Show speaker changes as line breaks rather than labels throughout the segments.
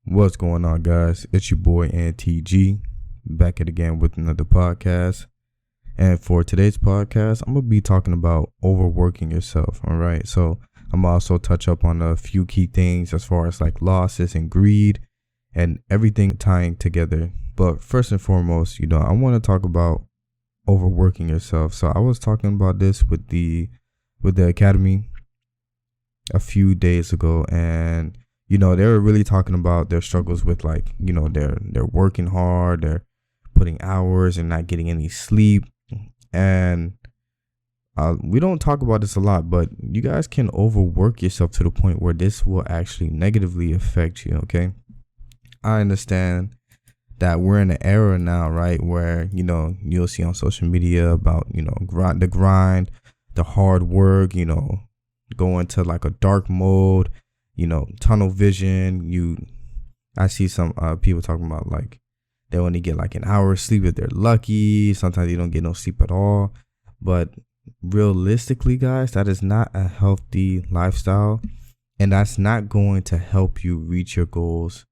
What's going on, guys? It's your boy NTG back at again with another podcast. And for today's podcast, I'm gonna be talking about overworking yourself. All right, so I'm also touch up on a few key things as far as like losses and greed and everything tying together. But first and foremost, I want to talk about overworking yourself. So I was talking about this with the academy a few days ago, and they were really talking about their struggles with they're working hard, they're putting hours and not getting any sleep. And we don't talk about this a lot, but you guys can overwork yourself to the point where this will actually negatively affect you. Okay. I understand that we're in an era now, right, where, you'll see on social media about, the grind, the hard work, go into like a dark mode, tunnel vision. I see some people talking about like they only get like an hour of sleep if they're lucky. Sometimes you don't get no sleep at all. But realistically, guys, that is not a healthy lifestyle, and that's not going to help you reach your goals.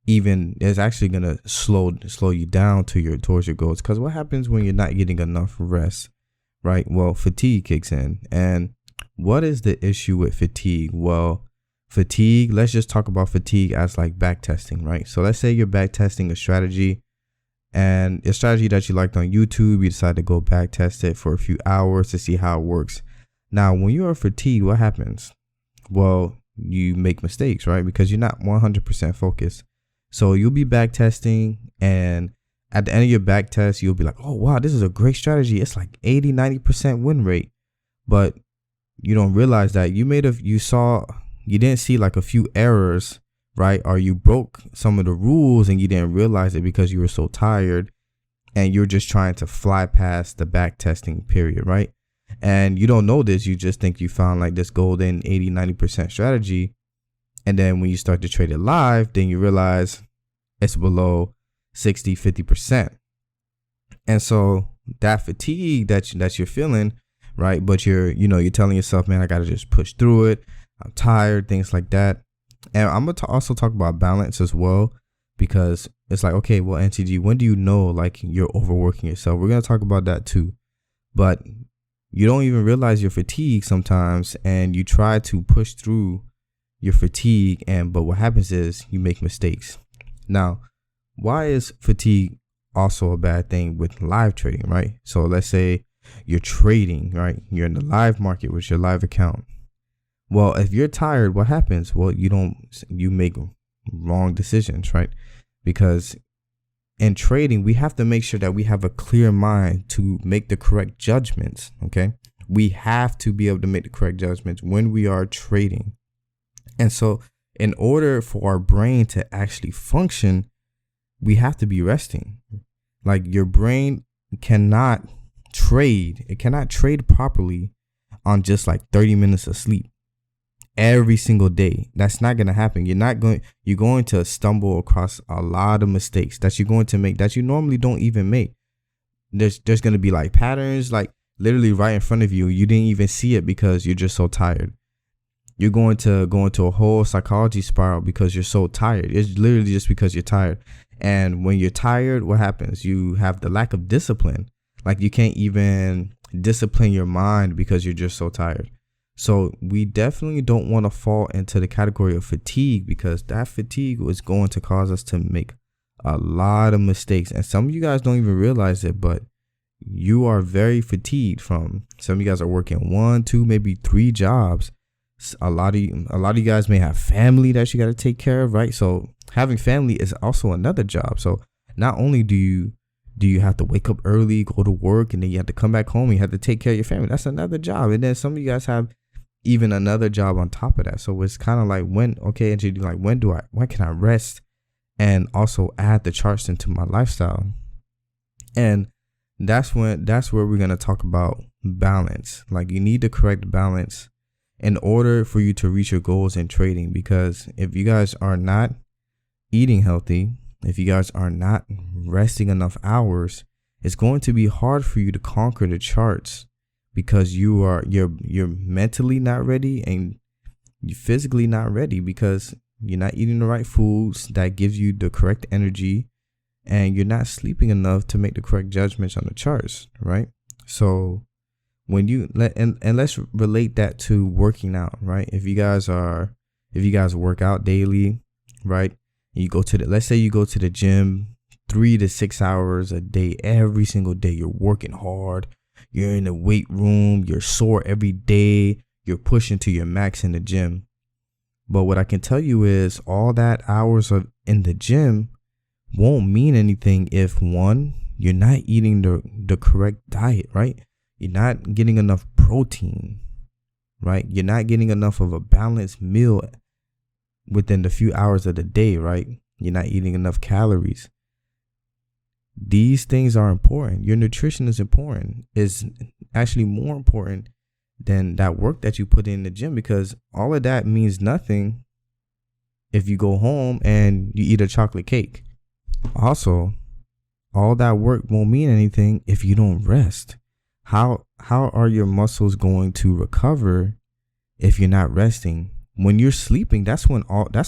Even it's actually gonna slow you down towards your goals. Because what happens when you're not getting enough rest, right? Well, fatigue kicks in. And what is the issue with fatigue? Well, fatigue, let's just talk about fatigue as like back testing, right? So let's say you're back testing a strategy, and a strategy that you liked on YouTube, you decide to go back test it for a few hours to see how it works. Now, when you are fatigued, what happens? Well, you make mistakes, right? Because you're not 100% focused. So you'll be back testing, and at the end of your back test, you'll be like, oh, wow, this is a great strategy. It's like 80-90% win rate. But you don't realize that you didn't see like a few errors, right? Or you broke some of the rules and you didn't realize it because you were so tired and you're just trying to fly past the back testing period, right? And you don't know this. You just think you found like this golden 80-90% strategy. And then when you start to trade it live, then you realize it's below 60-50%. And so that fatigue that you're feeling, right? But you're telling yourself, man, I got to just push through it. I'm tired, things like that. And I'm going to also talk about balance as well, because it's like, okay, well, NTG, when do you know like you're overworking yourself? We're going to talk about that too. But you don't even realize you're fatigued sometimes, and you try to push through your fatigue. But what happens is you make mistakes. Now, why is fatigue also a bad thing with live trading, right? So let's say you're trading, right? You're in the live market with your live account. Well, if you're tired, what happens? Well, you make wrong decisions, right? Because in trading, we have to make sure that we have a clear mind to make the correct judgments. Okay. We have to be able to make the correct judgments when we are trading. And so in order for our brain to actually function, we have to be resting. Like your brain cannot trade. It cannot trade properly on just like 30 minutes of sleep every single day. That's not going to happen. You're going to stumble across a lot of mistakes that you're going to make that you normally don't even make. There's going to be like patterns, like literally right in front of you. You didn't even see it because you're just so tired. You're going to go into a whole psychology spiral because you're so tired. It's literally just because you're tired. And when you're tired, what happens? You have the lack of discipline. Like you can't even discipline your mind because you're just so tired. So we definitely don't want to fall into the category of fatigue, because that fatigue is going to cause us to make a lot of mistakes. And some of you guys don't even realize it, but you are very fatigued from some of you guys are working 1, 2, maybe 3 jobs. A lot of you guys may have family that you got to take care of, right? So having family is also another job. So not only do you have to wake up early, go to work, and then you have to come back home and you have to take care of your family. That's another job. And then some of you guys have even another job on top of that. So it's kind of like when can I rest and also add the charts into my lifestyle? And that's where we're going to talk about balance. Like you need the correct balance in order for you to reach your goals in trading. Because if you guys are not eating healthy, if you guys are not resting enough hours, it's going to be hard for you to conquer the charts, because you're mentally not ready and you're physically not ready, because You're not eating the right foods that gives you the correct energy, and you're not sleeping enough to make the correct judgments on the charts, right? So when you let's relate that to working out, right? If you guys work out daily, right? You go to let's say you go to the gym 3 to 6 hours a day, every single day. You're working hard. You're in the weight room. You're sore every day. You're pushing to your max in the gym. But what I can tell you is all that hours of in the gym won't mean anything if, one, you're not eating the correct diet, right? You're not getting enough protein, right? You're not getting enough of a balanced meal within the few hours of the day, right? You're not eating enough calories. These things are important. Your nutrition is important. It's actually more important than that work that you put in the gym, because all of that means nothing if you go home and you eat a chocolate cake. Also, all that work won't mean anything if you don't rest. How are your muscles going to recover if you're not resting? When you're sleeping, that's when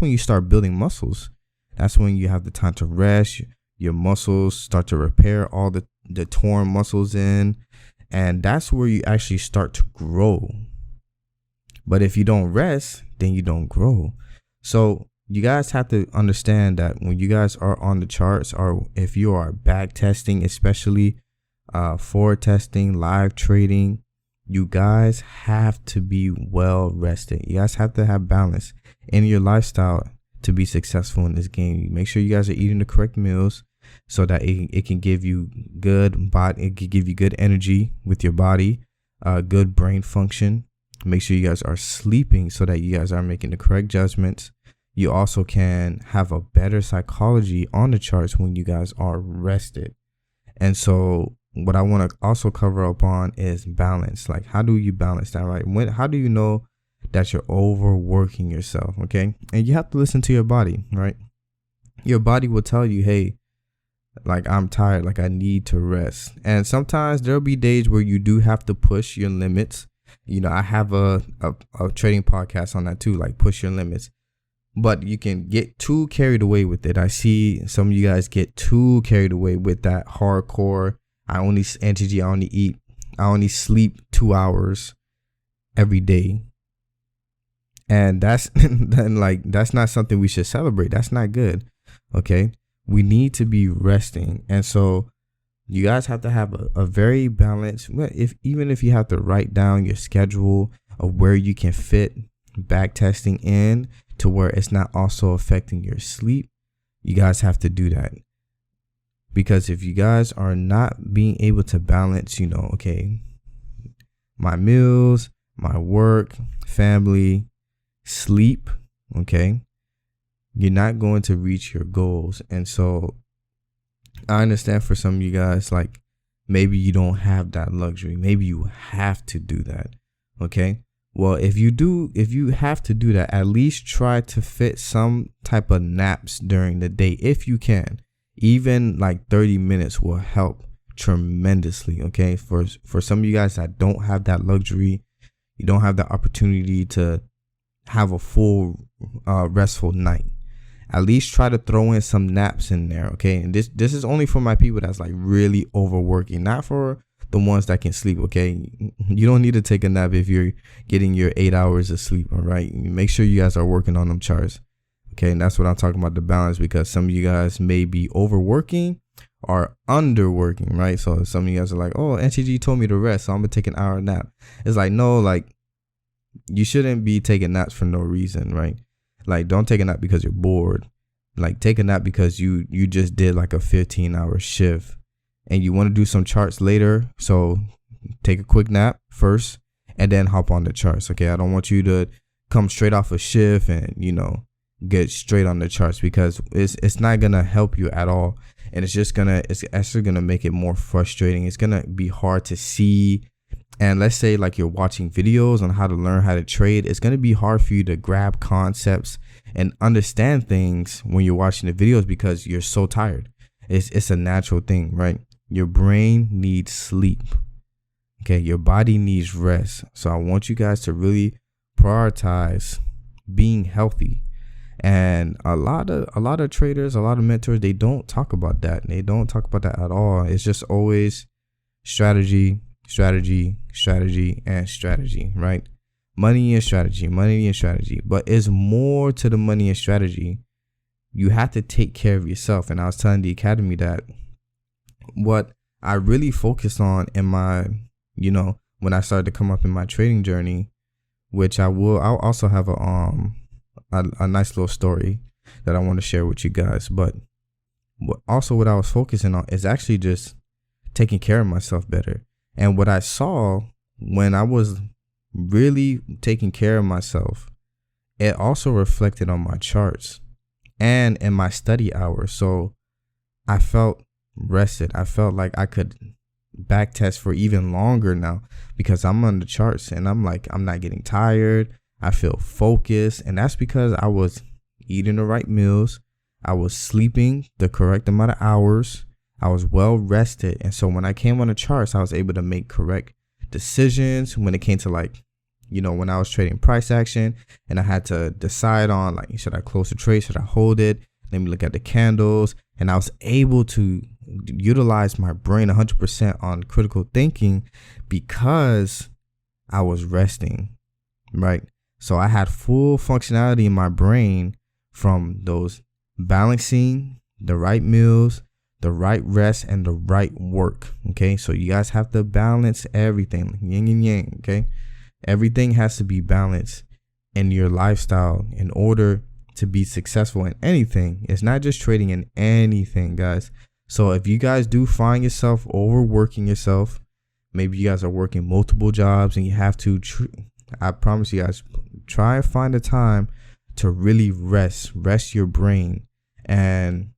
you start building muscles. That's when you have the time to rest. Your muscles start to repair all the torn muscles in, and that's where you actually start to grow. But if you don't rest, then you don't grow. So you guys have to understand that when you guys are on the charts, or if you are back testing, especially forward testing, live trading, you guys have to be well rested. You guys have to have balance in your lifestyle to be successful in this game. Make sure you guys are eating the correct meals so that it can give you good body. It can give you good energy with your body, good brain function. Make sure you guys are sleeping so that you guys are making the correct judgments. You also can have a better psychology on the charts when you guys are rested. And so what I want to also cover up on is balance. Like, how do you balance that, right? How do you know that you're overworking yourself? Okay. And you have to listen to your body, right? Your body will tell you, hey, like, I'm tired, like I need to rest. And sometimes there'll be days where you do have to push your limits. You know, I have a trading podcast on that too, like push your limits. But you can get too carried away with it. I see some of you guys get too carried away with that hardcore. I only eat, I only sleep 2 hours every day. And that's that's not something we should celebrate. That's not good. Okay. We need to be resting. And so you guys have to have a very balanced, even if you have to write down your schedule of where you can fit back testing in to where it's not also affecting your sleep, you guys have to do that. Because if you guys are not being able to balance, okay, my meals, my work, family, sleep, okay, you're not going to reach your goals. And so I understand for some of you guys, like, maybe you don't have that luxury. Maybe you have to do that. Okay. Well, if you have to do that, at least try to fit some type of naps during the day if you can. Even like 30 minutes will help tremendously. Okay. For some of you guys that don't have that luxury, you don't have the opportunity to have a full restful night. At least try to throw in some naps in there. Okay. And this is only for my people that's like really overworking, not for the ones that can sleep. Okay. You don't need to take a nap if you're getting your 8 hours of sleep. All right. Make sure you guys are working on them charts. Okay. And that's what I'm talking about, the balance, because some of you guys may be overworking or underworking, right? So some of you guys are like, oh, NTG told me to rest, so I'm gonna take an hour nap. It's like, no, like, you shouldn't be taking naps for no reason, right? Like, don't take a nap because you're bored. Like, take a nap because you just did like a 15-hour shift and you want to do some charts later. So take a quick nap first and then hop on the charts. Okay. I don't want you to come straight off a shift and, get straight on the charts, because it's not going to help you at all. And it's actually going to make it more frustrating. It's going to be hard to see. And let's say like you're watching videos on how to learn how to trade. It's going to be hard for you to grab concepts and understand things when you're watching the videos because you're so tired. It's a natural thing, right? Your brain needs sleep. Okay. Your body needs rest. So I want you guys to really prioritize being healthy. And a lot of traders, a lot of mentors, they don't talk about that. They don't talk about that at all. It's just always strategy, strategy, strategy, and strategy, right? Money and strategy, money and strategy. But it's more to the money and strategy. You have to take care of yourself. And I was telling the academy that what I really focused on in my, when I started to come up in my trading journey, which I'll also have a nice little story that I want to share with you guys. But what I was focusing on is actually just taking care of myself better. And what I saw when I was really taking care of myself, it also reflected on my charts and in my study hours. So I felt rested. I felt like I could back test for even longer now because I'm on the charts and I'm not getting tired. I feel focused, and that's because I was eating the right meals. I was sleeping the correct amount of hours. I was well rested. And so when I came on the charts, I was able to make correct decisions when it came to when I was trading price action and I had to decide on should I close the trade? Should I hold it? Let me look at the candles. And I was able to utilize my brain 100% on critical thinking because I was resting, right? So I had full functionality in my brain from those balancing the right meals, the right rest, and the right work. Okay. So you guys have to balance everything, yin and yang. Okay. Everything has to be balanced in your lifestyle in order to be successful in anything. It's not just trading, in anything, guys. So if you guys do find yourself overworking yourself, maybe you guys are working multiple jobs and you have to, I promise you guys, try and find a time to really rest your brain. And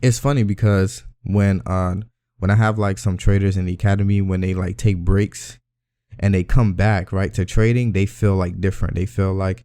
it's funny because when I have some traders in the academy, when they take breaks and they come back right to trading, they feel different. They feel like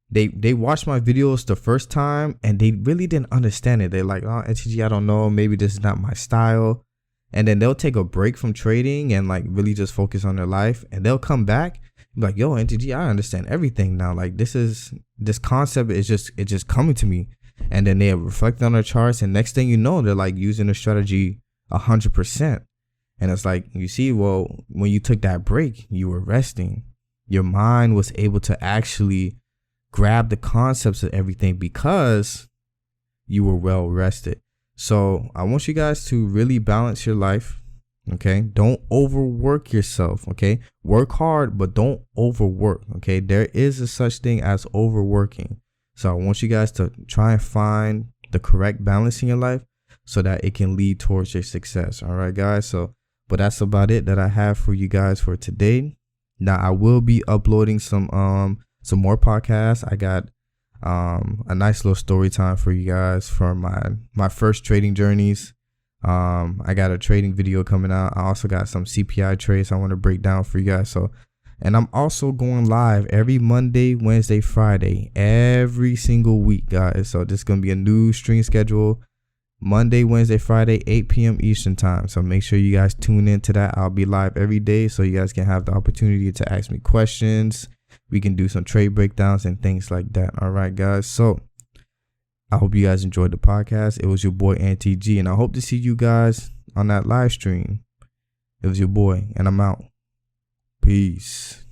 they watched my videos the first time and they really didn't understand it. They're like, oh, NTG, I don't know, maybe this is not my style. And then they'll take a break from trading and really just focus on their life, and they'll come back and be like, yo, NTG, I understand everything now. This concept is just coming to me. And then they reflect on their charts, and next thing you know, they're using the strategy 100%. And it's you see, well, when you took that break, you were resting. Your mind was able to actually grab the concepts of everything because you were well rested. So I want you guys to really balance your life. Okay. Don't overwork yourself. Okay. Work hard, but don't overwork. Okay. There is a such thing as overworking. So I want you guys to try and find the correct balance in your life so that it can lead towards your success. All right, guys. But that's about it that I have for you guys for today. Now I will be uploading some more podcasts. I got a nice little story time for you guys for my first trading journeys. I got a trading video coming out. I also got some CPI trades I want to break down for you guys. And I'm also going live every Monday, Wednesday, Friday, every single week, guys. So this is going to be a new stream schedule. Monday, Wednesday, Friday, 8 p.m. Eastern time. So make sure you guys tune into that. I'll be live every day so you guys can have the opportunity to ask me questions. We can do some trade breakdowns and things like that. All right, guys. So I hope you guys enjoyed the podcast. It was your boy NTG, and I hope to see you guys on that live stream. It was your boy, and I'm out. Peace.